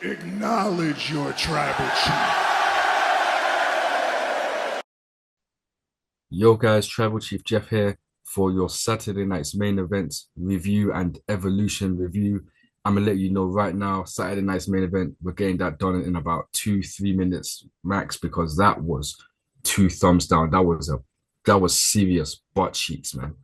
Acknowledge your tribal chief. Yo guys, Tribal Chief Jeff here for your Saturday night's main event review and evolution review. I'm gonna let you know right now, Saturday night's main event, we're getting that done in about 2-3 minutes max because that was two thumbs down. That was serious butt cheeks, man.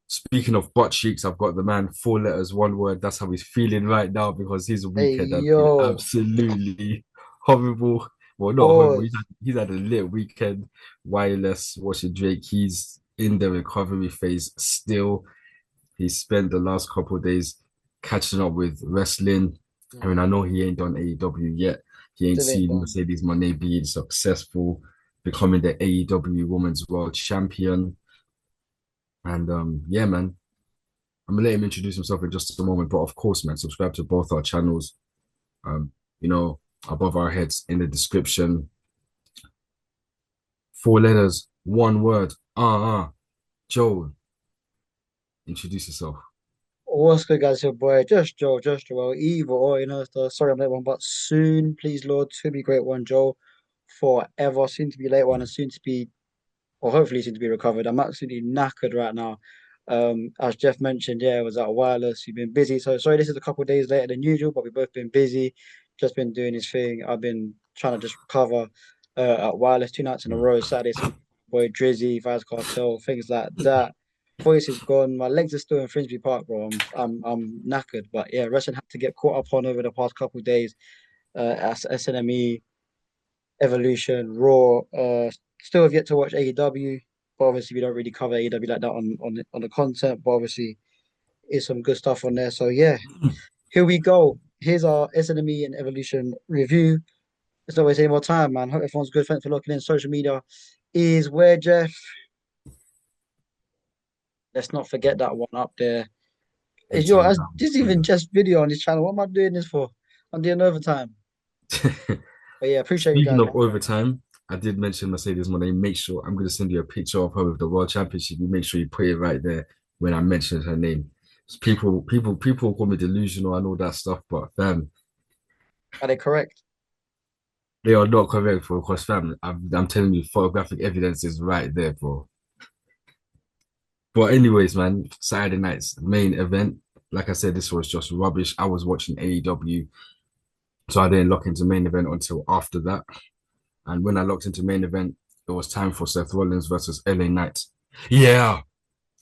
Speaking of butt cheeks, I've got the man, four letters, one word. That's how he's feeling right now because his Hey, weekend has been yo, absolutely horrible. Well, not horrible. He's pause. had, he's had a lit weekend. Wireless, watching Drake. He's in the recovery phase still. He spent the last couple of days catching up with wrestling. I mean, I know he ain't done AEW yet. He ain't Still ain't seen done. Mercedes Moné being successful, becoming the AEW Women's World Champion. And yeah, man, I'm gonna let him introduce himself in just a moment. But of course, man, subscribe to both our channels. Um, you know, above our heads in the description. Four letters, one word. Joel, introduce yourself. What's good, guys? Your boy, just Joel, either or, sorry I'm late one, but soon, please, Lord, to be great one, Joel, forever, soon to be late one, and soon to be, or hopefully soon to be recovered. I'm absolutely knackered right now. As Jeff mentioned, yeah, it was at Wireless. You've been busy, so sorry, this is a couple of days later than usual, but we've both been busy, just been doing his thing. I've been trying to just recover at Wireless 2 nights in a row, Saturday, Sunday, boy, Drizzy, Vaz Cartel, things like that. Voice is gone. My legs are still in Finsbury Park, bro. I'm knackered, but yeah, wrestling had to get caught up on over the past couple of days. As SNME, Evolution, Raw. Still have yet to watch AEW, but obviously we don't really cover AEW like that on the content. But obviously, is some good stuff on there. So yeah, here we go. Here's our SNME and Evolution review. Let's not waste any more time, man. Hope everyone's good. Thanks for looking in. Social media is where Jeff. Let's not forget that one up there. Is your Anytime as down. this even just video on this channel? What am I doing this for? I'm doing overtime. But yeah, appreciate you Speaking guys, of man. overtime, I did mention Mercedes Moné. Make sure I'm going to send you a picture of her with the World Championship. You make sure you put it right there when I mentioned her name. People call me delusional and all that stuff, but fam, Are they correct? they are not correct for because fam, I'm telling you, photographic evidence is right there, bro. But anyways, man, Saturday night's main event. Like I said, this was just rubbish. I was watching AEW, so I didn't lock into main event until after that. And when I locked into main event, it was time for Seth Rollins versus LA Knight. Yeah.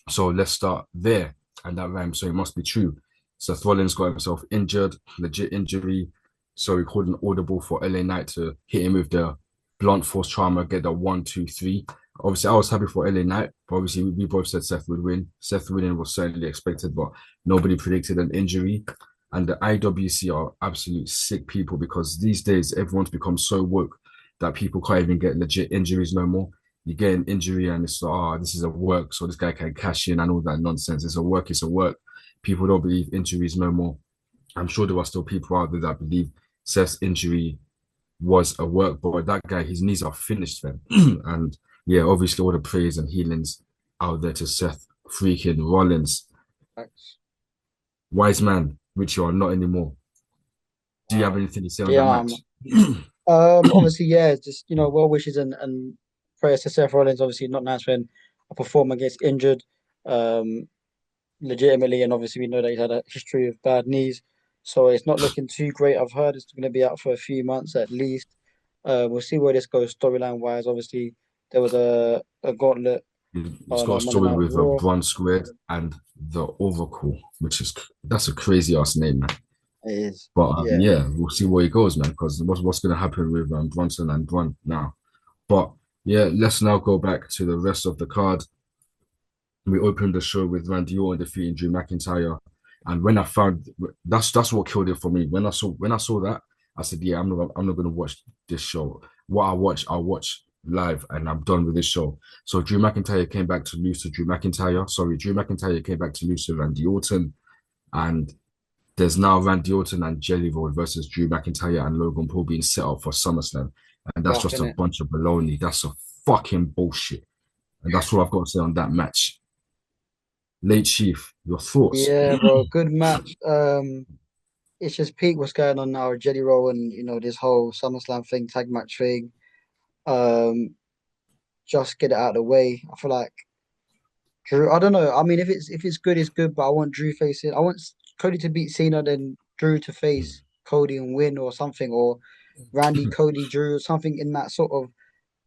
So let's start there. And that rhymes, so it must be true. Seth Rollins got himself injured, legit injury. So he called an audible for LA Knight to hit him with the blunt force trauma, get the 1, 2, 3. Obviously, I was happy for LA Knight, but obviously we both said Seth would win. Seth winning was certainly expected, but nobody predicted an injury. And the IWC are absolute sick people because these days everyone's become so woke that people can't even get legit injuries no more. You get an injury and it's like, oh, this is a work, so this guy can cash in and all that nonsense. It's a work, it's a work. People don't believe injuries no more. I'm sure there are still people out there that believe Seth's injury was a work, but that guy, his knees are finished, then. And yeah, obviously all the praise and healings out there to Seth freaking Rollins. Thanks. Wise man, which you are not anymore. Do you have Wow. anything to say on that Yeah. match? Obviously, yeah, just well wishes and prayers to Seth Rollins. Obviously, not nice when a performer gets injured, um, legitimately, and obviously we know that he's had a history of bad knees, so it's not looking too great. I've heard it's going to be out for a few months at least. We'll see where this goes storyline wise. Obviously, there was a gauntlet It's on got a Monday story Night with a Raw. Bron Squared and the Oracle, which is that's a crazy ass name, man. It is, But yeah. yeah, we'll see where he goes, man. Because what's going to happen with Bronson and Bron now? But yeah, let's now go back to the rest of the card. We opened the show with Randy Orton defeating Drew McIntyre, and when I found that's what killed it for me. When I saw that, I said, yeah, I'm not going to watch this show. What I watch, I'll watch live, and I'm done with this show. So Drew McIntyre came back to lose to Drew McIntyre. Sorry, Drew McIntyre came back to lose to Randy Orton, and there's now Randy Orton and Jelly Roll versus Drew McIntyre and Logan Paul being set up for SummerSlam. And that's Rough, just a innit? bunch of baloney. That's a fucking bullshit. And that's all I've got to say on that match. Late Chief, your thoughts? Yeah, bro. Good match. it's just peak what's going on now, Jelly Roll and this whole SummerSlam thing, tag match thing. Um, just get it out of the way. I feel like Drew. I don't know. I mean, if it's good, it's good. But I want Drew facing. I want Cody to beat Cena, then Drew to face Cody and win or something, or Randy, Cody, Drew, something in that sort of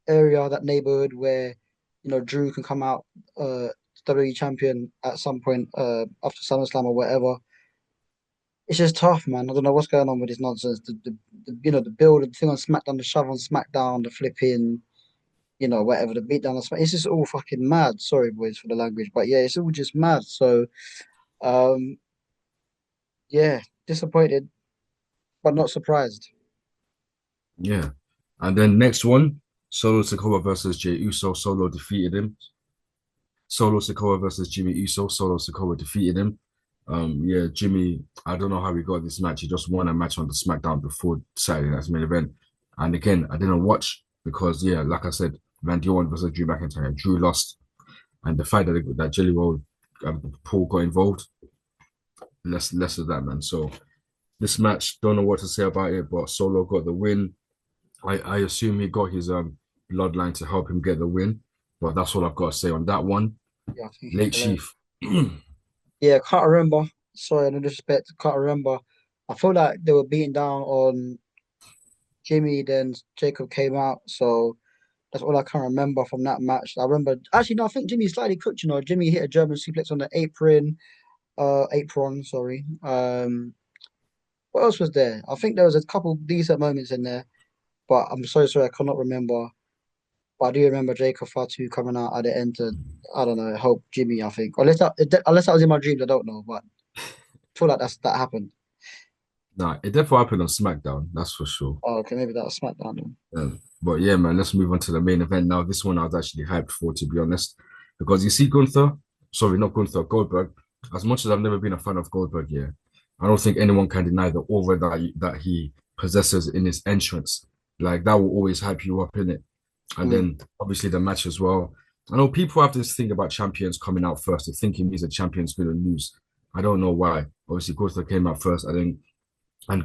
area, that neighborhood where Drew can come out WWE champion at some point after SummerSlam or whatever. It's just tough, man. I don't know what's going on with this nonsense. The build, the thing on SmackDown, the shove on SmackDown, the flipping, whatever, the beatdown on SmackDown. It's just all fucking mad. Sorry, boys, for the language, but yeah, it's all just mad. So, um, yeah, disappointed, but not surprised. Yeah. And then next one, Solo Sikoa versus Jey Uso. Solo defeated him. Solo Sikoa versus Jimmy Uso. Solo Sikoa defeated him. Yeah, Jimmy, I don't know how he got this match. He just won a match on the SmackDown before Saturday night's main event. And again, I didn't watch because, yeah, like I said, Randy Orton versus Drew McIntyre. Drew lost. And the fact that Jelly Roll Paul got involved, less of that, man. So this match, don't know what to say about it, but Solo got the win. I assume he got his bloodline to help him get the win, but that's all I've got to say on that one. Yeah, I think Late Chief. Yeah, can't remember. Sorry, no disrespect, can't remember. I feel like they were beating down on Jimmy, then Jacob came out, so that's all I can remember from that match. I remember actually no, I think Jimmy slightly cooked, Jimmy hit a German suplex on the apron, sorry. What else was there? I think there was a couple decent moments in there, but I'm so sorry I cannot remember. But I do remember Jacob Fatu coming out at the end to, I don't know, help Jimmy, I think. Unless that was in my dreams, I don't know, but I feel like that happened. Nah, it definitely happened on SmackDown, that's for sure. Oh, okay, maybe that was SmackDown then. But yeah, man, let's move on to the main event now. This one I was actually hyped for, to be honest, because you see not Gunther, Goldberg. As much as I've never been a fan of Goldberg, yeah, I don't think anyone can deny the aura that he possesses in his entrance. Like that will always hype you up, in it. And then obviously the match as well. I know people have this thing about champions coming out first. They think it means the champion's going to lose. I don't know why. Obviously, Gunther came out first. And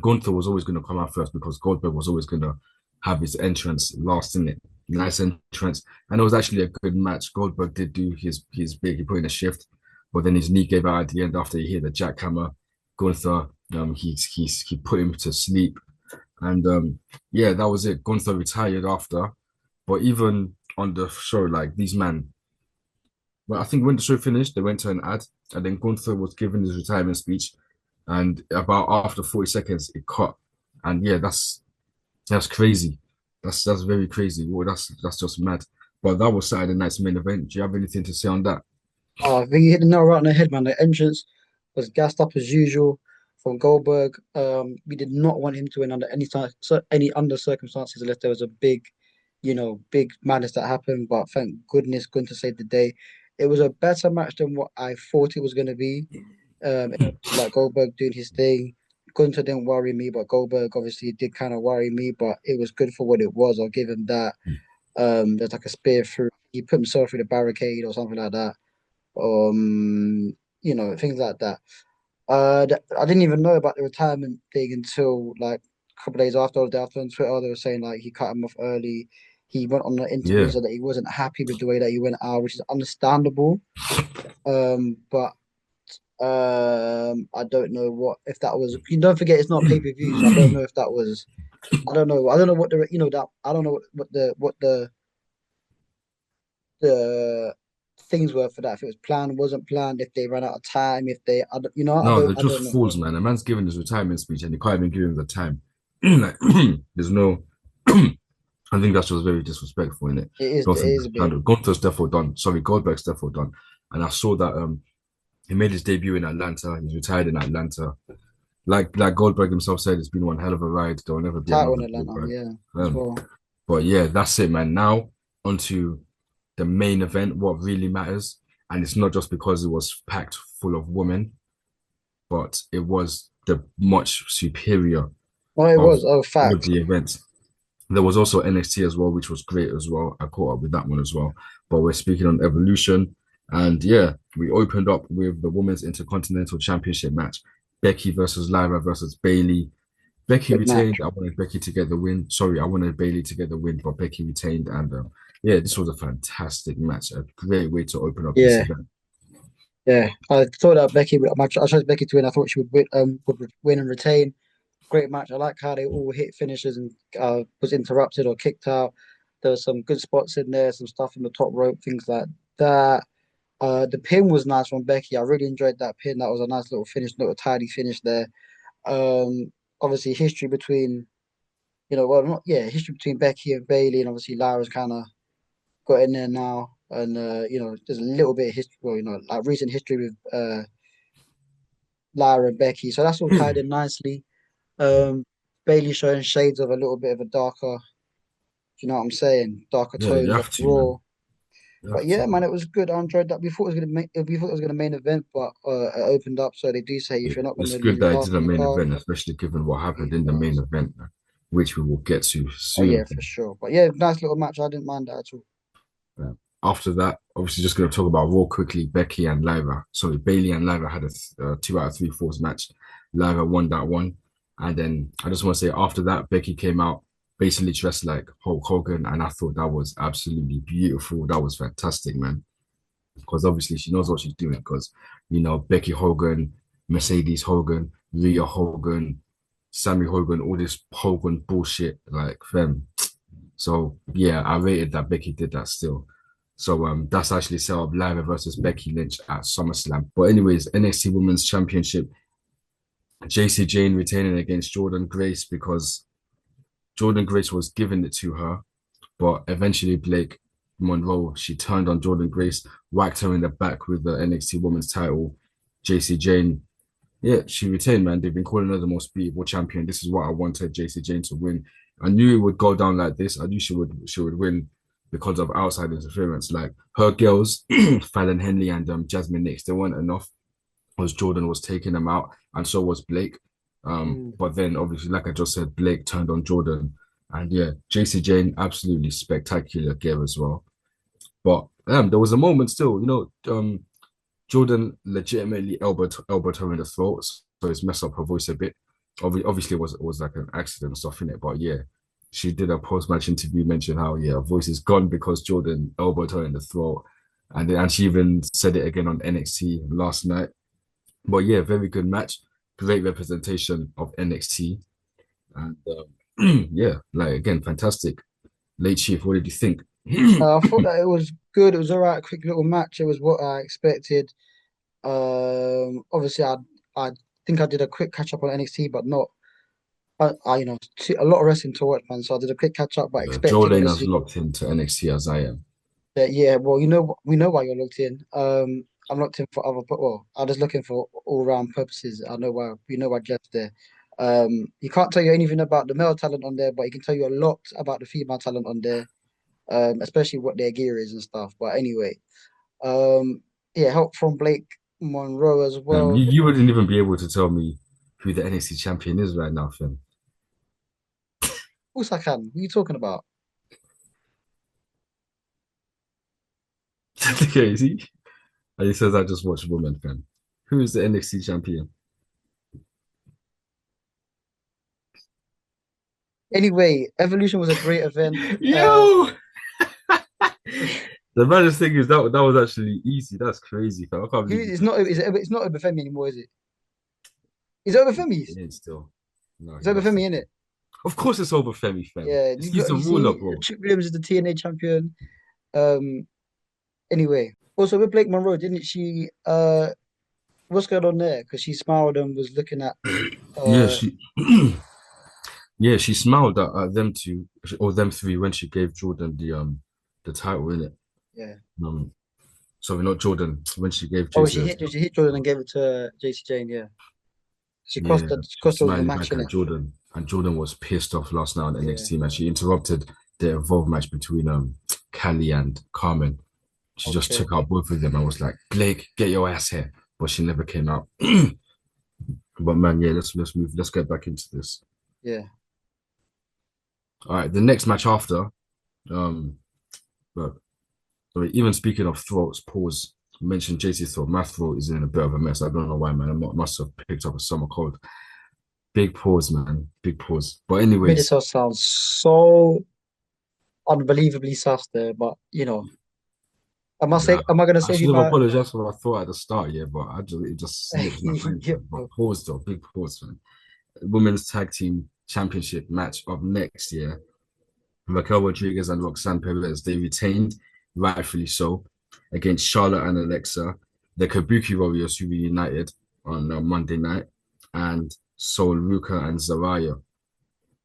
Gunther was always going to come out first because Goldberg was always going to have his entrance last, in it. Nice entrance. And it was actually a good match. Goldberg did do his big. He put in a shift, but then his knee gave out at the end after he hit the jackhammer. Gunther, he put him to sleep. And yeah, that was it. Gunther retired after. But even on the show, like these men, well, I think when the show finished, they went to an ad, and then Gunther was giving his retirement speech, and about after 40 seconds, it cut. And yeah, that's crazy. That's very crazy. Well, that's just mad. But that was Saturday night's main event. Do you have anything to say on that? Oh, I think you hit the nail right on the head, man. The entrance was gassed up as usual from Goldberg. We did not want him to win under any time, any under circumstances, unless there was a big madness that happened. But thank goodness Gunther saved the day. It was a better match than what I thought it was going to be. Like Goldberg doing his thing. Gunther didn't worry me, but Goldberg obviously did kind of worry me. But it was good for what it was. I'll give him that. There's like a spear through. He put himself through the barricade or something like that. Things like that. I didn't even know about the retirement thing until like a couple of days after, or the day after on Twitter. They were saying like he cut him off early. He went on the interview Yeah. so that he wasn't happy with the way that he went out, which is understandable. But I don't know if that was. You don't forget it's not pay-per-view, so I don't know if that was. I don't know. I don't know what the that I don't know what the things were for that. If it was planned, wasn't planned. If they ran out of time, if they, I don't, No, they're I just don't know. fools, man. A man's giving his retirement speech and you can't even give him the time. Like, there's no. I think that's just very disrespectful, in it. It is a bit. Gunther's definitely done. Sorry, Goldberg's definitely done. And I saw that he made his debut in Atlanta. He's retired in Atlanta. Like Goldberg himself said, it's been one hell of a ride. There'll never be Title in another Atlanta, Goldberg. yeah, as well. But yeah, that's it, man. Now onto the main event, what really matters. And it's not just because it was packed full of women, but it was the much superior Oh, it of was. Oh, all of facts. the events. There was also NXT as well, which was great as well. I caught up with that one as well. But we're speaking on Evolution. And yeah, we opened up with the Women's Intercontinental Championship match. Becky versus Lyra versus Bayley. Becky Good match. retained. I wanted Becky to get the win. Sorry, I wanted Bayley to get the win, but Becky retained. And yeah, this was a fantastic match. A great way to open up this Yeah, event. yeah. I thought that Becky. I chose Becky to win. I thought she would win and retain. Great match. I like how they all hit finishes and was interrupted or kicked out. There was some good spots in there, some stuff in the top rope, things like that. The pin was nice from Becky. I really enjoyed that pin. That was a nice little finish, little tidy finish there. Obviously history between, well, not yeah, history between Becky and Bayley, and obviously Lyra's kind of got in there now, and there's a little bit of history, well, like recent history with Lyra and Becky, so that's all tied in nicely. Um, Bayley showing shades of a little bit of a darker, you know what I'm saying, darker Yeah, you tones of have to, Raw. man. You But have to, yeah, man, man. it was good. I enjoyed that. We thought it was gonna main event, but it opened up. So they do say if Yeah, you're not it's gonna good leave that it half didn't your main card, event, especially given what happened leave in the main first. event, man, which we will get to Oh yeah, soon. for sure. But yeah, nice little match. I didn't mind that at all. Yeah. After that, obviously, just going to talk about Raw quickly. Becky and Lyra. Sorry, Bayley and Lyra had a 2 out of 3 falls match. Lyra won that one. And then I just want to say, after that, Becky came out basically dressed like Hulk Hogan. And I thought that was absolutely beautiful. That was fantastic, man. Because obviously she knows what she's doing. Because, Becky Hogan, Mercedes Hogan, Rhea Hogan, Sammy Hogan, all this Hogan bullshit. Like, fam, so yeah, I rated that Becky did that still. So that's actually set up Lyra versus Becky Lynch at SummerSlam. But anyways, NXT Women's Championship, Jacy Jane retaining against Jordynne Grace because Jordynne Grace was giving it to her, but eventually Blake Monroe, she turned on Jordynne Grace, whacked her in the back with the NXT Women's title. Jacy Jane, yeah, she retained, man. They've been calling her the most beatable champion. This is what I wanted Jacy Jane to win. I knew it would go down like this. I knew she would win because of outside interference. Like her girls, Fallon Henley and Jasmine Nix, they weren't enough. Because Jordynne was taking them out, and so was Blake. Mm. But then obviously, like I just said, Blake turned on Jordynne, and yeah, Jacy Jane absolutely spectacular gear as well. But there was a moment still, Jordynne legitimately elbowed her in the throat, so it's messed up her voice a bit. Obviously, it was like an accident and stuff in it, but yeah, she did a post match interview mention how her voice is gone because Jordynne elbowed her in the throat, and she even said it again on NXT last night. But yeah, very good match, great representation of NXT, and yeah, like again, fantastic. Late Chief, what did you think? I thought that it was good. It was all right, quick little match. It was what I expected. Obviously, I think I did a quick catch up on NXT, but not. A lot of wrestling to watch, man. So I did a quick catch up, but Joe expecting Lane has obviously locked into NXT as I am. that. Yeah, well, we know why you're looked in. I'm looked in for other, but well, I'm just looking for all round purposes. I know why we know why Jeff's there. He can't tell you anything about the male talent on there, but he can tell you a lot about the female talent on there. Especially what their gear is and stuff. But anyway, yeah, help from Blake Monroe as You, well. you wouldn't even be able to tell me who the NXT champion is right now, fam. Of course I can. What are you talking about? Okay, see? And he says I just watch women, fam. Who is the NXT champion? Anyway, Evolution was a great event. Uh, Yo! The maddest thing is that was actually easy. That's crazy, fam. I can't believe you it's did not it's not Obafemi anymore, is it? Is it Obafemi's? it ain't still. No, Is he lost it. Obafemi in it? Of course it's over Femi, fam. Yeah, He's the you ruler, see, bro. Chip Williams is the TNA champion. Um, anyway, also with Blake Monroe, didn't she? What's going on there? Because she smiled and was looking at. Yeah, Uh, she yeah, she smiled at them two or them three when she gave Jordan the title in it. yeah. Um sorry, not Jordan, when she gave Oh, Jason the she title. hit Jordan and gave it to Jacy Jane. Yeah, Yeah, she she cost her the smiled match back in at it. Jordan. And Jordan was pissed off last night on Yeah. NXT, man. She interrupted the Evolve match between Callie and Carmen. She just Okay. took out both of them and was like, Blake, get your ass here. But she never came out. But man, yeah, let's move. Let's get back into this. Yeah. All right, the next match after, um, but sorry, even speaking of throats, pause. mentioned Jacy throat. My throat is in a bit of a mess. I don't know why, man. Must have picked up a summer cold. Big pause, man. Big pause. But Made anyways, yourself sound so unbelievably sus there, but nah, am I gonna I save should you have my apologized for what I thought at the start, yeah, but it just slipped my mind, yeah, man. But pause though, big pause, man. Women's Tag Team Championship match up next year. Raquel Rodriguez and Roxanne Perez, they retained, rightfully so, against Charlotte and Alexa, the Kabuki Warriors who reunited on Monday night, and Sol Ruka and Zaraya.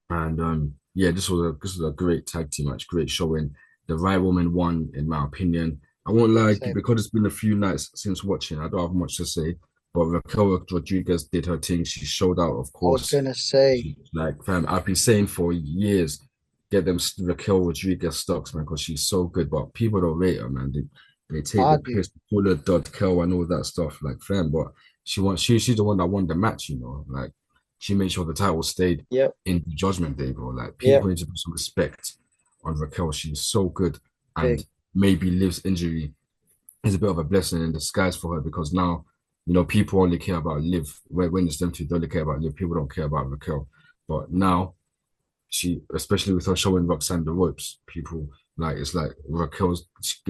And yeah, this was a great tag team match, great showing. The right woman won, in my opinion. I won't lie, same. because it's been a few nights since watching. I don't have much to say, but Raquel Rodriguez did her thing. She showed out, of I was course. gonna say, Like, fam, I've been saying for years, get them Raquel Rodriguez stocks, man, because she's so good. But people don't rate her, man. They take I the do. piss, pull her dot kill and all that stuff, like, fam. But she's the one that won the match, you know. Like, she made sure the title stayed Yep, in the Judgment Day, bro. Like, yep, people need to put some respect on Raquel. She's so good, big. and maybe Liv's injury is a bit of a blessing in disguise for her because now, people only care about Liv. When it's them two, they only care about Liv. People don't care about Raquel. But now especially with her showing Roxanne the ropes, people like it's like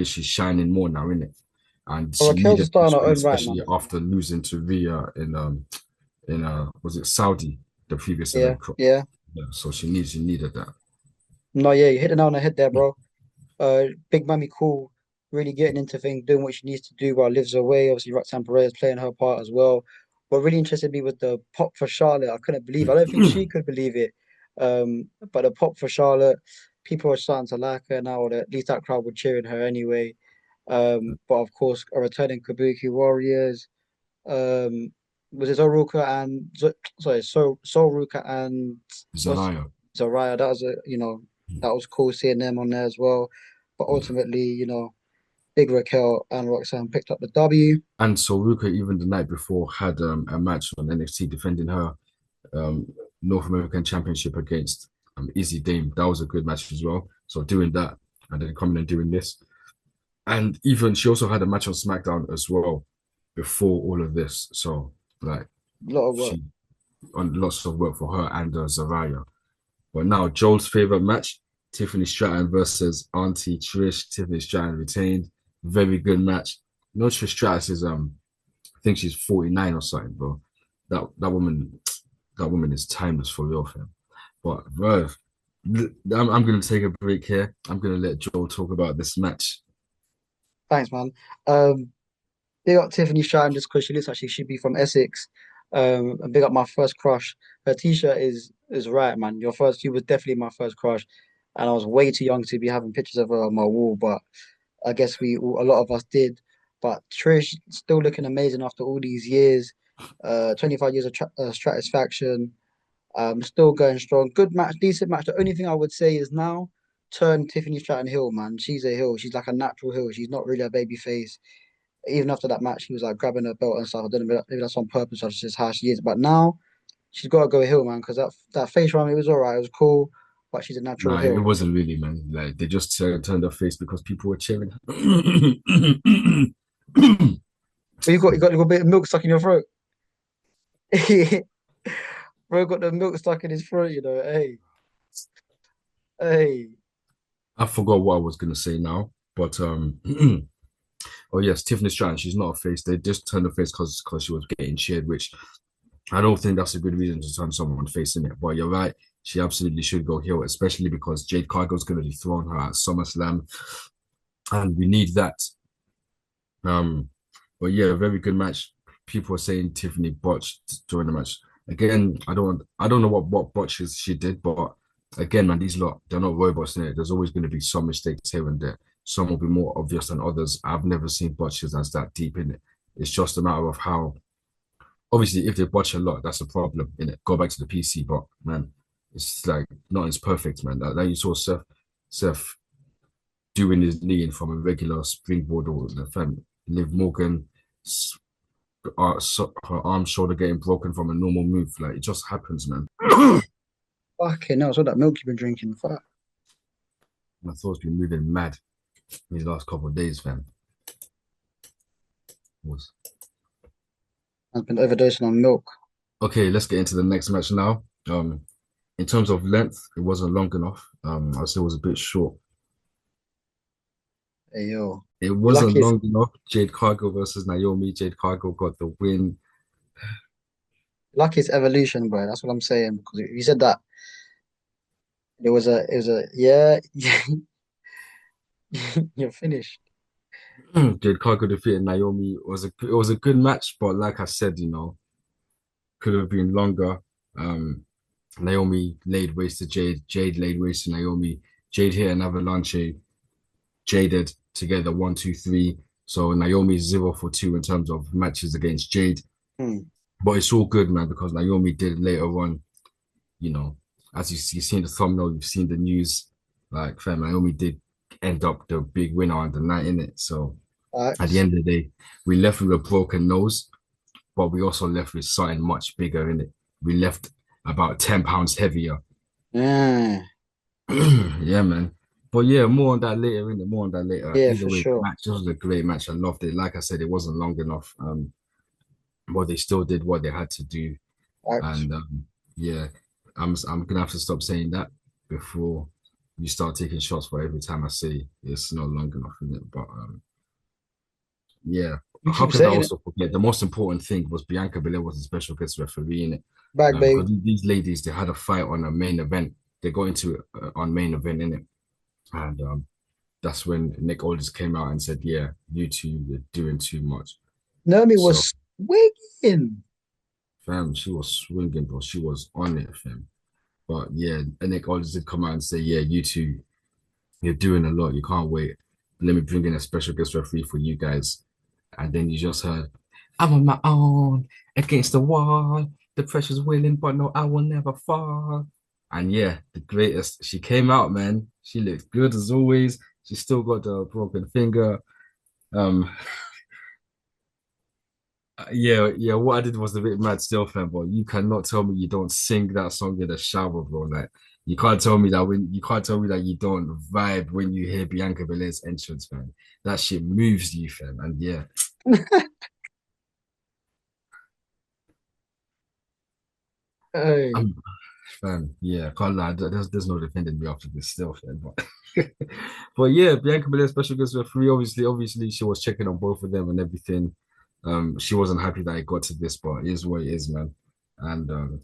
she's shining more now, in it, and But she Raquel's a needed star in this her win, own right, especially man. after losing to Rhea in was it Saudi the previous Yeah, event. yeah. Yeah, so she needed that. No, yeah, you hit the nail on the head there, bro. Big Mummy Cool really getting into things, doing what she needs to do while Liv's away. Obviously, Roxanne Perez playing her part as well. What really interested me was the pop for Charlotte. I couldn't believe it. I don't think she could believe it. But the pop for Charlotte, people are starting to like her now, or at least that crowd were cheering her anyway. But of course, a returning Kabuki Warriors. Um, was it Zoruka and sorry, Soruka and what's Zaraya. Zaraya? That was that was cool seeing them on there as well. But ultimately, Big Raquel and Roxanne picked up the W. And Soruka, even the night before, had a match on NXT defending her um, North American Championship against Izzy Dame. That was a good match as well. So doing that and then coming and doing this. And even she also had a match on SmackDown as well before all of this. So like A lot of work. she on lots of work for her and Zaraya. But now Joel's favorite match, Tiffany Stratton versus Auntie Trish. Tiffany Stratton retained. Very good match. No, Trish Stratus is I think she's 49 or something, bro. That woman is timeless for real, fam. But bro, I'm gonna take a break here. I'm gonna let Joel talk about this match. Thanks, man. Big up Tiffany Stratton just because she looks like she should be from Essex. And big up my first crush. Her t-shirt is right, man. She was definitely my first crush, and I was way too young to be having pictures of her on my wall, but I guess a lot of us did. But Trish still looking amazing after all these years. 25 years of Stratisfaction. Still going strong. Good match, decent match. The only thing I would say is now turn Tiffany Stratton heel, man. She's a heel. She's like a natural heel. She's not really a baby face. Even after that match, he was like grabbing her belt and stuff. I don't know, maybe that's on purpose. That's just how she is. But now she's got to go heel, man, because that face run, it was all right. It was cool, but she's a natural Nah, it heel. wasn't really, man. Like they just turned their face because people were cheering. But you got a little bit of milk stuck in your throat. Bro got the milk stuck in his throat, Hey, hey. I forgot what I was gonna say now, but oh yes, Tiffany Stratton. She's not a face. They just turned her face because she was getting cheered, which I don't think that's a good reason to turn someone facing it. But you're right. She absolutely should go heel, especially because Jade Cargill's going to dethrone her at SummerSlam, and we need that. Um, but yeah, very good match. People are saying Tiffany botched during the match. Again, I don't know what botches she did, but again, man, these lot they're not robots in it. There's always going to be some mistakes here and there. Some will be more obvious than others. I've never seen botches as that deep in it. It's just a matter of how obviously if they botch a lot, that's a problem in it. Go back to the PC, but man, it's like nothing's perfect, man. That you saw Seth doing his knee in from a regular springboard or the fan. Liv Morgan, her arm shoulder getting broken from a normal move. Like it just happens, man. Fucking hell, so that milk you've been drinking. Fuck. My thoughts been moving mad these last couple of days, fam. Was. I've been overdosing on milk. Okay, let's get into the next match now. In terms of length, it wasn't long enough. I'd say it was a bit short. Hey yo, It you wasn't lucky it's long enough. Jade Cargill versus Naomi. Jade Cargill got the win. evolution, bro. That's what I'm saying. Because you said that it was a yeah, you're finished. Jade Cargill defeated Naomi. It was a good match, but like I said, could have been longer. Um, Naomi laid waste to Jade. Jade laid waste to Naomi. Jade hit an avalanche. Jaded together 1, 2, 3. So Naomi's 0 for 2 in terms of matches against Jade. Hmm. But it's all good, man, because Naomi did later on, you know, as you've seen the thumbnail, you've seen the news. Like, fam, Naomi did end up the big winner on the night, in it. So at the Facts. end of the day, we left with a broken nose, but we also left with something much bigger in it. We left about 10 pounds heavier. Yeah, Yeah, man. But yeah, more on that later, innit? More on that later. yeah, Either for way, the sure. match, this was a great match. I loved it. Like I said, it wasn't long enough. But they still did what they had to do. Facts. And yeah, I'm gonna have to stop saying that before you start taking shots for every time I say it's not long enough, in it. But yeah, You how keep could I saying it. also forget? The most important thing was Bianca Belair was a special guest referee in it. Back, baby. Because these ladies, they had a fight on a main event. They got into it on main event in it, and that's when Nick Aldis came out and said, "Yeah, you two, you're doing too much." Naomi So, was swinging. fam, she was swinging, bro. She was on it, fam. But yeah, and Nick Aldis did come out and say, "Yeah, you two, you're doing a lot. You can't wait. Let me bring in a special guest referee for you guys." And then you just heard, "I'm on my own against the wall. The pressure's winning, but no, I will never fall." And yeah, the greatest. She came out, man. She looked good as always. She still got the broken finger. Um, yeah. What I did was a bit mad still, fam. But you cannot tell me you don't sing that song in the shower, bro. Like you can't tell me that you don't vibe when you hear Bianca Belair's entrance, man. That shit moves you, fam. And yeah, Hey, I'm fam. Yeah, can't lie. There's no defending me after this still, fam. But but yeah, Bianca Belair special guest referee. Obviously, she was checking on both of them and everything. She wasn't happy that it got to this, but it is what it is, man. And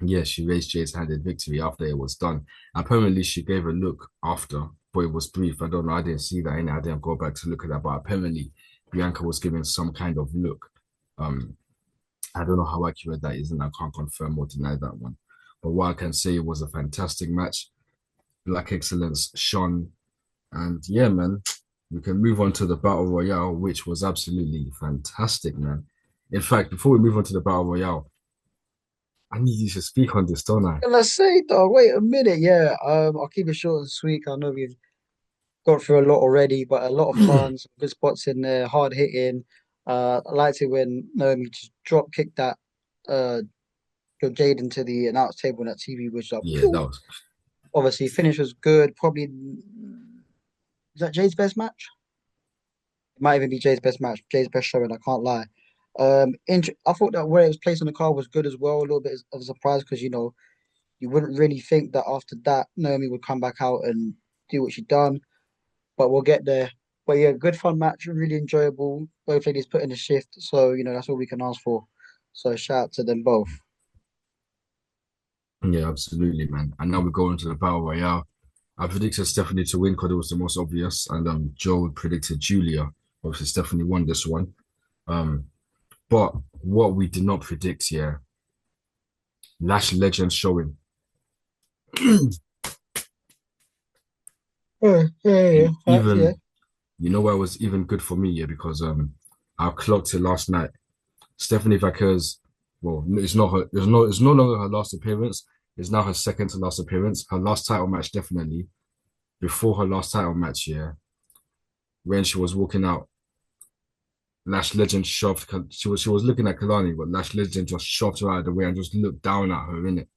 yeah, she raised Jade's hand in victory after it was done. Apparently, she gave a look after, but it was brief. I don't know. I didn't see that in it. I didn't go back to look at that. But apparently, Bianca was giving some kind of look. Um, I don't know how accurate that is, and I can't confirm or deny that one. But what I can say, it was a fantastic match. Black Excellence shone. And yeah, man, we can move on to the Battle Royale, which was absolutely fantastic, man. In fact, before we move on to the Battle Royale, I need you to speak on this, don't I? and let's say though, wait a minute. Yeah, I'll keep it short and sweet. I know we've got through a lot already, but a lot of fun, some good spots in there, hard hitting. I liked it when Naomi just drop kicked that uh your Jade into the announce table on that TV, which like Yeah, that pew! was Obviously finish was good. Probably is that Jade's best match? It might even be Jade's best match, Jade's best showing. I can't lie. I thought that where it was placed on the card was good as well. A little bit of a surprise because you wouldn't really think that after that Naomi would come back out and do what she done. But we'll get there. But yeah, good fun match, really enjoyable. Both ladies put in a shift, so that's all we can ask for. So shout out to them both. yeah, absolutely, man. And now we go into the Battle Royale. I predicted Stephanie to win because it was the most obvious, and Joe predicted Julia. Obviously, Stephanie won this one. Um, but what we did not predict, yeah, Lash Legends showing. Yeah, facts, yeah. Even why it was even good for me, yeah, because I clocked it last night. Stephanie Vaquer's, well, it's not her, it's no longer her last appearance. It's now her second to last appearance. Her last title match, definitely. Before her last title match, yeah, when she was walking out, Lash Legend shoved. She was looking at Kalani, but Lash Legend just shoved her out of the way and just looked down at her in it.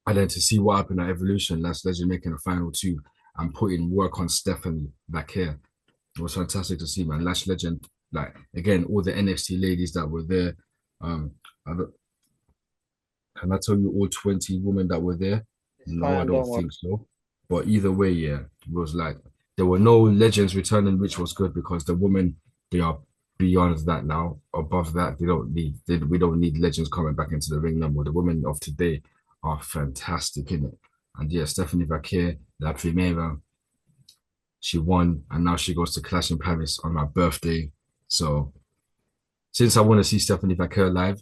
And then to see what happened at Evolution, Lash Legend making a final two and putting work on Stephanie back here. It was fantastic to see, man. Lash Legend. Like again, all the NXT ladies that were there. I don't, can I tell you all 20 women that were there? It's No, I fine, don't don't worry. think so. But either way, yeah, it was like there were no legends returning, which was good because the women they are beyond that now. Above that, we don't need legends coming back into the ring no more. The women of today are fantastic in it. And yeah, Stephanie Vaquer, La Primera, she won, and now she goes to Clash in Paris on my birthday. So since I want to see Stephanie Vaquer live,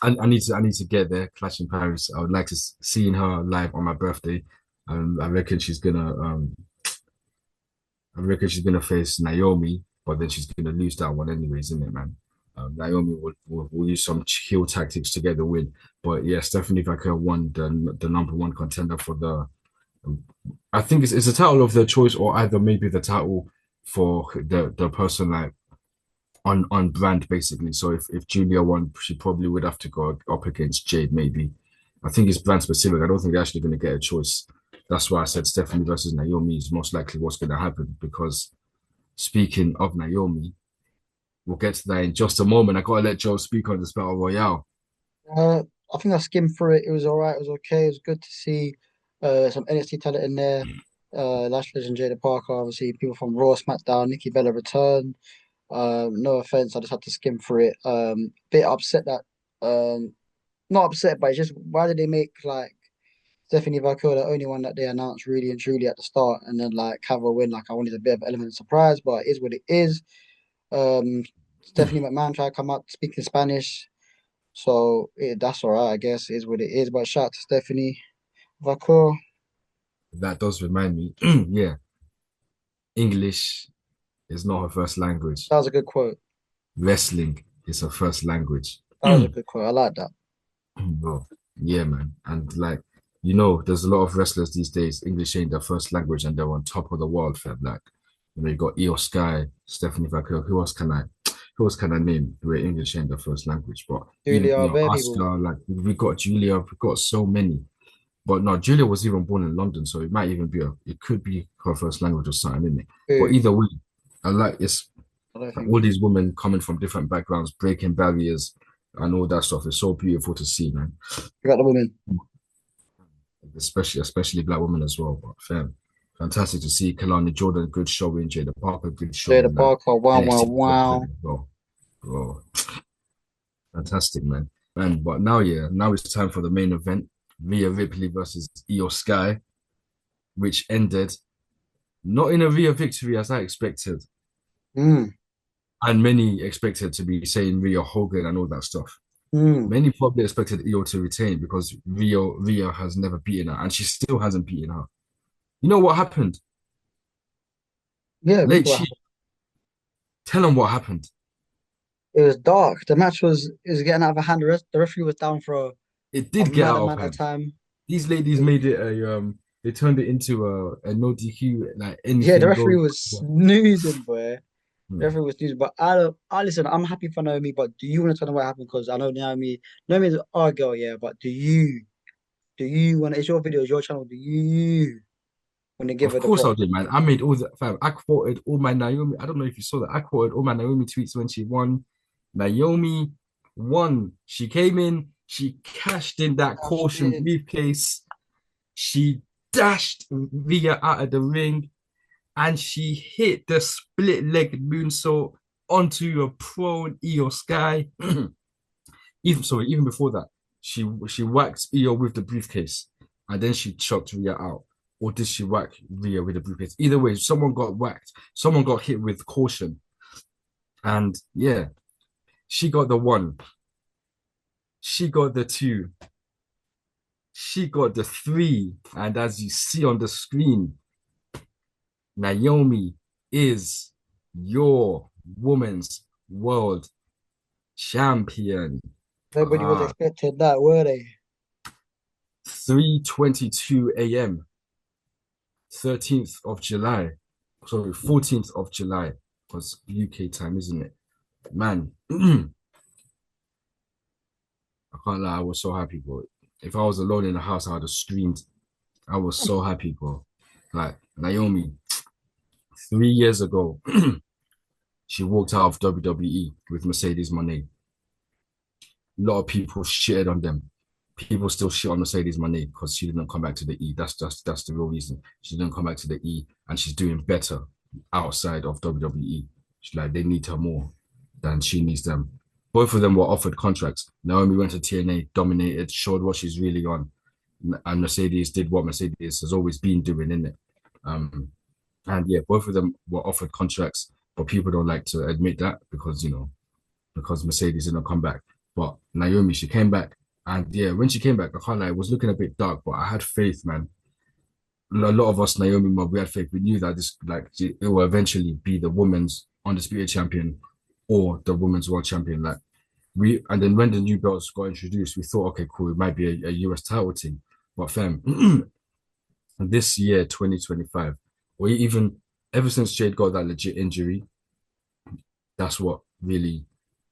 I need to get there, Clash in Paris. I would like to seeing her live on my birthday. I reckon she's gonna face Naomi, but then she's gonna lose that one anyways, isn't it, man? Naomi will use some heel tactics to get the win. But yeah, Stephanie Vaquer won the number one contender for the. I think it's a title of their choice, or either maybe the title for the person like on brand basically. So if Julia won, she probably would have to go up against Jade maybe. I think it's brand specific. I don't think they're actually going to get a choice. That's why I said Stephanie versus Naomi is most likely what's going to happen. Because speaking of Naomi, we'll get to that in just a moment. I gotta let Joe speak on this battle royale. Uh, I think I skimmed through it. It was all right. It was okay. It was good to see some NXT talent in there. Lash Legend, Jada Parker, obviously people from Raw, SmackDown, Nikki Bella returned. No offense, I just had to skim through it. Bit upset that not upset, but it's just why did they make like Stephanie Vaquer the only one that they announced really and truly at the start, and then like have her win? Like I wanted a bit of element of surprise, but it is what it is. Um, Stephanie McMahon tried to come out speaking Spanish. So that's all right, I guess, is what it is. But shout out to Stephanie Vaco. That does remind me, yeah, English is not her first language. That was a good quote. Wrestling is her first language. That was a good quote. I like that. Bro, yeah, man. And like, you know, there's a lot of wrestlers these days, English ain't their first language and they're on top of the world, fam. Like, you know, you got Io Sky, Stephanie Vaquer, who else can I name where English ain't their first language? But even, you Julia, know, bare people. Oscar, like we got Julia, we got so many. But no, Julia was even born in London, so it could be her first language or something, isn't it? But Who? either way, I like it's I don't think. all these women coming from different backgrounds, breaking barriers and all that stuff. It's so beautiful to see, man. You got the women. Especially black women as well. But fam, fantastic to see Kalani Jordan, good showing, Jada Parker, good Jada showing, like Parker. Wow, wow, NXT wow. as well. Bro, fantastic, man. Man, but now, yeah, now it's time for the main event. Rhea Ripley versus Io Sky, which ended not in a Rhea victory as I expected, Mm, and many expected to be saying Rhea Hogan and all that stuff. mm. Many probably expected Io to retain because Rhea has never beaten her, and she still hasn't beaten her. You know what happened? Yeah, Late what Chi, happened? tell them what happened. It was dark. The match was getting out of hand. The referee was down for It a did get mad out of amount of hand. time. These ladies made it they turned it into a no DQ, like Yeah, the anything referee goes. was snoozing, boy. Hmm. Everyone was news, but I listen. I'm happy for Naomi, but do you want to tell them what happened? Because I know Naomi's our girl, yeah. But do you want? It's your video, it's your channel. Do you want to give Of her the course I props? did, man. I made all the fam. I quoted all my Naomi. I don't know if you saw that. I quoted all my Naomi tweets when she won. Naomi won. She came in. She cashed in that Cashed caution in. briefcase. She dashed Rhea out of the ring, and she hit the split-legged moonsault onto a prone Io Sky. Even before that, she whacked Io with the briefcase, and then she chucked Rhea out. Or did she whack Rhea with the briefcase? Either way, someone got whacked. Someone got hit with caution, and yeah, she got the one. She got the two. She got the three. And as you see on the screen, Naomi is your women's world champion. Nobody was Ah, expecting that, were they? 3:22 a.m. 13th of July. Sorry, 14th of July. Because UK time, isn't it? Man, I can't lie, I was so happy, bro. If I was alone in the house, I would have screamed. I was so happy, bro. Like Naomi, 3 years ago, she walked out of WWE with Mercedes Moné. A lot of people shitted on them. People still shit on Mercedes Moné because she didn't come back to the E. That's the real reason. She didn't come back to the E, and she's doing better outside of WWE. She's like, they need her more than she needs them. Both of them were offered contracts. Naomi went to TNA, dominated, showed what she's really on, and Mercedes did what Mercedes has always been doing, in it. And yeah, both of them were offered contracts, but people don't like to admit that because because Mercedes didn't come back. But Naomi, she came back, and yeah, when she came back, I can't lie, it was looking a bit dark, but I had faith, man. A lot of us, Naomi, we had faith. We knew that it will eventually be the women's undisputed champion or the women's world champion. And then when the new belts got introduced, we thought, okay, cool, it might be a US title team. But fam, this year, 2025, or even ever since Jade got that legit injury, that's what really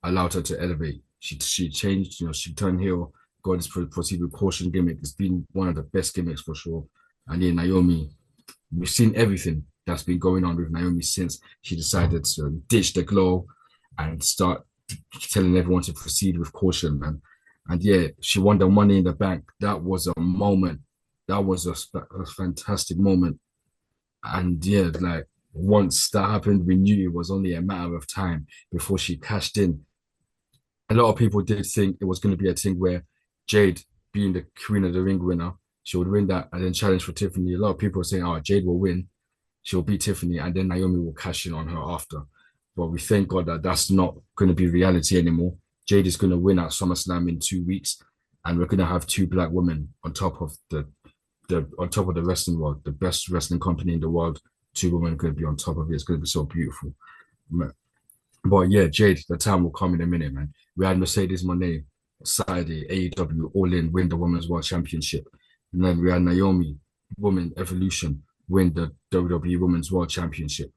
allowed her to elevate. She changed, she turned heel, got this proceed with caution gimmick. It's been one of the best gimmicks for sure. And yeah, Naomi, we've seen everything that's been going on with Naomi since she decided to ditch the glow and start telling everyone to proceed with caution, man. And yeah, she won the Money in the Bank. That was a moment. That was a fantastic moment. And yeah, like once that happened, we knew it was only a matter of time before she cashed in. A lot of people did think it was going to be a thing where Jade, being the Queen of the Ring winner, she would win that and then challenge for Tiffany. A lot of people were saying, oh, Jade will win. She'll beat Tiffany and then Naomi will cash in on her after. But we thank God that that's not going to be reality anymore. Jade is going to win at SummerSlam in 2 weeks, and we're going to have two black women on top of the wrestling world, the best wrestling company in the world. Two women are going to be on top of it. It's going to be so beautiful. But yeah, Jade, the time will come in a minute, man. We had Mercedes Moné Saturday, AEW All In win the Women's World Championship. And then we had Naomi, Women Evolution, win the WWE Women's World Championship.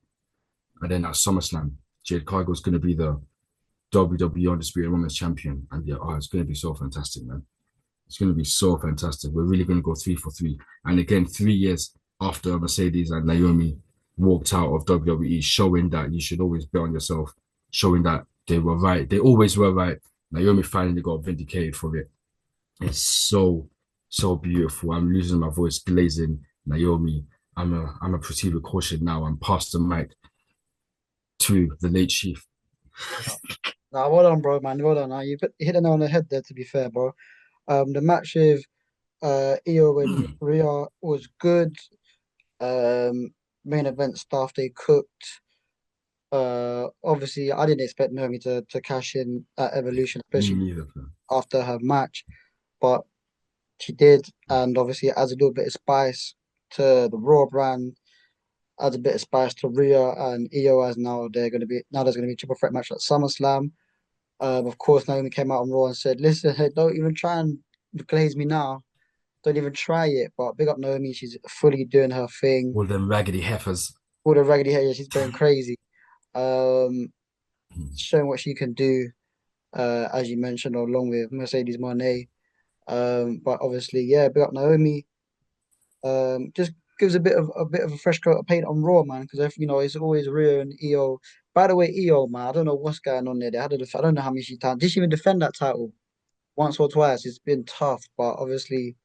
And then at SummerSlam, Jade Cargill is going to be the WWE Undisputed Women's Champion. And yeah, it's going to be so fantastic, man. It's going to be so fantastic. We're really going to go 3 for 3. And again, 3 years after Mercedes and Naomi walked out of WWE, showing that you should always bet on yourself, showing that they were right. They always were right. Naomi finally got vindicated for it. It's so beautiful. I'm losing my voice, glazing. Naomi, I'm a proceed with caution now. I'm past the mic to the late chief. Nah, well done, bro, man. Well done. Nah, you hit the nail on the head there, to be fair, bro. The match with Io and Rhea was good. Main event stuff, they cooked. Obviously, I didn't expect Naomi to cash in at Evolution, especially after her match, but she did, and obviously it adds a little bit of spice to the Raw brand, adds a bit of spice to Rhea and Io, as there's going to be a triple threat match at SummerSlam. Of course, Naomi came out on Raw and said, "Listen, hey, don't even try and glaze me now. Don't even try it." But big up Naomi, she's fully doing her thing. All them raggedy heifers. All the raggedy hair, she's going crazy. Showing what she can do, as you mentioned, along with Mercedes Moné. But obviously, yeah, big up Naomi. Just gives a bit of a fresh coat of paint on Raw, man, because it's always Rhea and Io. By the way, Io, man, I don't know what's going on there. I don't know how many times did she even defend that title once or twice. It's been tough, but obviously,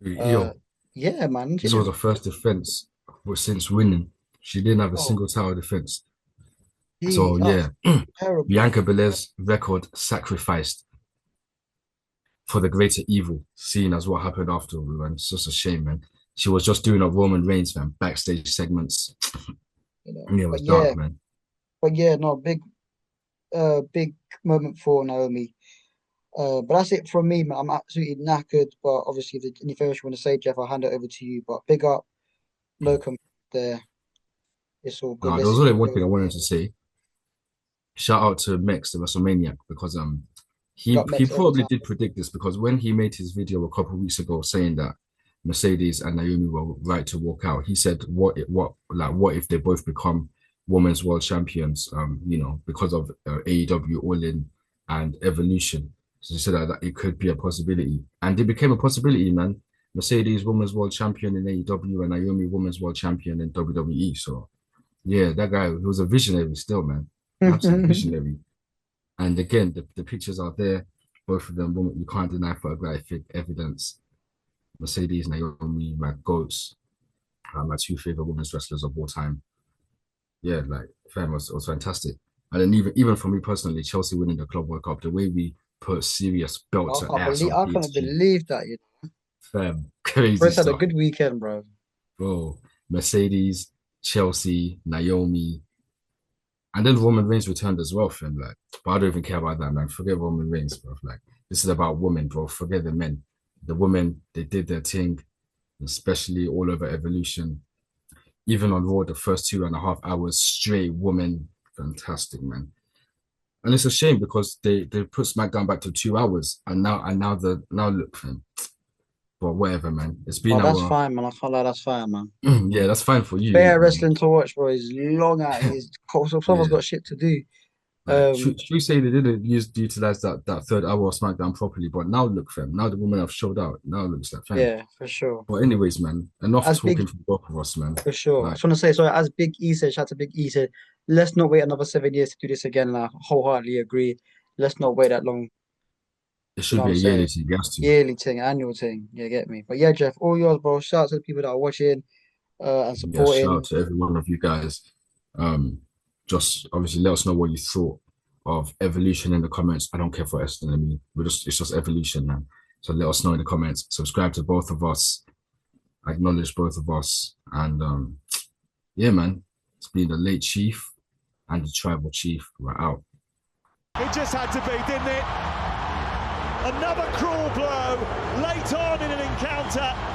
Io, yeah, man. this was the first defense since winning. She didn't have a single title defense. So yeah, terrible. Bianca Belair's record sacrificed for the greater evil, seeing as what happened after, man. It's just a shame, man. She was just doing a Roman Reigns, man, backstage segments. It was dark, man. But yeah, no, big moment for Naomi. But that's it from me, man. I'm absolutely knackered. But obviously, if there's anything else you want to say, Jeff, I'll hand it over to you. But big up, Locum there. It's all good. There was only one thing I wanted to say. Shout out to Mex, the WrestleManiac, because he probably did predict this, because when he made his video a couple of weeks ago saying that Mercedes and Naomi were right to walk out, he said, what if they both become women's world champions, because of AEW All In and Evolution. So he said that it could be a possibility. And it became a possibility, man. Mercedes women's world champion in AEW and Naomi women's world champion in WWE. So yeah, that guy, he was a visionary still, man. absolute visionary. And again, the pictures are there. Both of them, you can't deny photographic evidence. Mercedes, Naomi, my goats, my two favorite women's wrestlers of all time. Yeah, like fam was fantastic. And then even for me personally, Chelsea winning the Club World Cup, the way we put serious belts and ass on I can't PSG, believe that, you know. fam, crazy Chris had a stuff. good weekend, bro. Bro, Mercedes, Chelsea, Naomi, and then Roman Reigns returned as well, fam. Like, but I don't even care about that, man. Forget Roman Reigns, bro. Like, this is about women, bro. Forget the men. The women, they did their thing, especially all over Evolution. Even on Raw, the first 2.5 hours straight, women, fantastic, man. And it's a shame because they put SmackDown back to 2 hours, and now look, fam. But whatever, man. It's been Oh, that's our fine, man. I can't lie, that's fine, man. yeah, that's fine for you, Better innit, man? wrestling to watch, bro. Is long out here. So someone's Yeah. got shit to do. Like, Um, should we say they didn't utilize that third hour of SmackDown properly? But now look, fam. Now the women have showed out. Now it looks like fam. yeah, for sure. But anyways, man, enough As big, talking for both of us, man. for sure. I Like just want to say, sorry, as Big E said, shout out to Big E said, let's not wait another 7 years to do this again. And I wholeheartedly agree. Let's not wait that long. it You know should what be I'm a yearly saying? thing, it has to. Yearly thing, annual thing. Yeah, get me. But yeah, Jeff, all yours, bro. Shout out to the people that are watching and Yeah, shout out supporting. to every one of you guys. Um, just obviously let us know what you thought of Evolution in the comments. I don't care for SNME. It's just Evolution, man. So let us know in the comments. Subscribe to both of us. Acknowledge both of us. And yeah, man. It's been the late chief and the tribal chief. We're out. It just had to be, didn't it? Another cruel blow late on in an encounter.